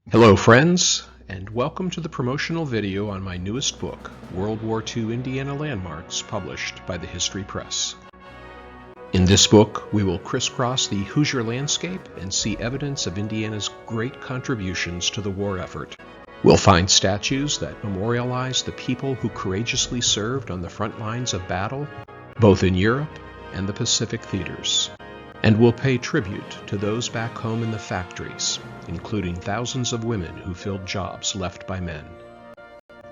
Hello friends, and welcome to the promotional video on my newest book, World War II Indiana Landmarks, published by the History Press. In this book, we will crisscross the Hoosier landscape and see evidence of Indiana's great contributions to the war effort. We'll find statues that memorialize the people who courageously served on the front lines of battle, both in Europe and the Pacific theaters. And we'll pay tribute to those back home in the factories, including thousands of women who filled jobs left by men.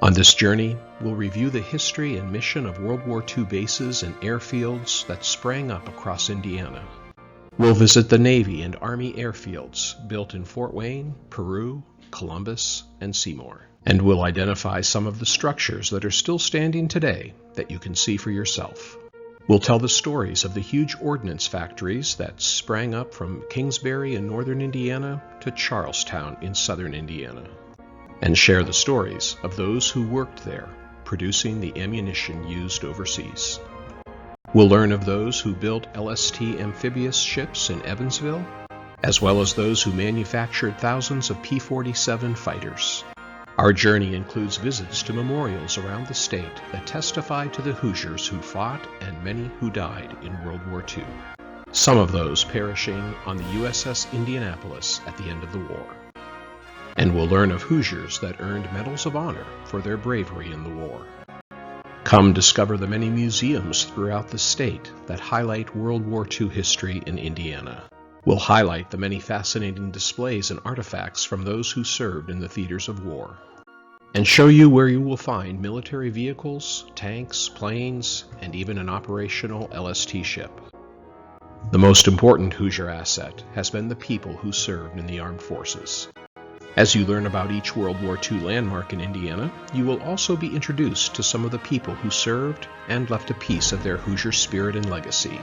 On this journey, we'll review the history and mission of World War II bases and airfields that sprang up across Indiana. We'll visit the Navy and Army airfields built in Fort Wayne, Peru, Columbus, and Seymour. And we'll identify some of the structures that are still standing today that you can see for yourself. We'll tell the stories of the huge ordnance factories that sprang up from Kingsbury in northern Indiana to Charlestown in southern Indiana, and share the stories of those who worked there, producing the ammunition used overseas. We'll learn of those who built LST amphibious ships in Evansville, as well as those who manufactured thousands of P-47 fighters. Our journey includes visits to memorials around the state that testify to the Hoosiers who fought and many who died in World War II, some of those perishing on the USS Indianapolis at the end of the war. And we'll learn of Hoosiers that earned medals of honor for their bravery in the war. Come discover the many museums throughout the state that highlight World War II history in Indiana. We'll highlight the many fascinating displays and artifacts from those who served in the theaters of war, and show you where you will find military vehicles, tanks, planes, and even an operational LST ship. The most important Hoosier asset has been the people who served in the armed forces. As you learn about each World War II landmark in Indiana, you will also be introduced to some of the people who served and left a piece of their Hoosier spirit and legacy.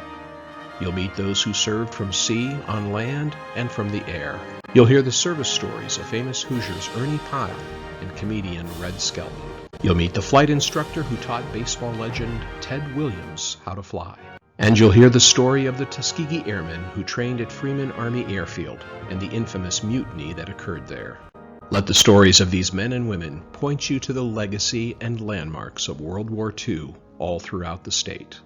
You'll meet those who served from sea, on land, and from the air. You'll hear the service stories of famous Hoosiers Ernie Pyle and comedian Red Skelton. You'll meet the flight instructor who taught baseball legend Ted Williams how to fly. And you'll hear the story of the Tuskegee Airmen who trained at Freeman Army Airfield and the infamous mutiny that occurred there. Let the stories of these men and women point you to the legacy and landmarks of World War II all throughout the state.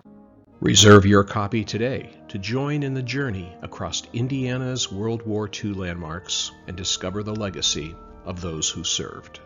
Reserve your copy today to join in the journey across Indiana's World War II landmarks and discover the legacy of those who served.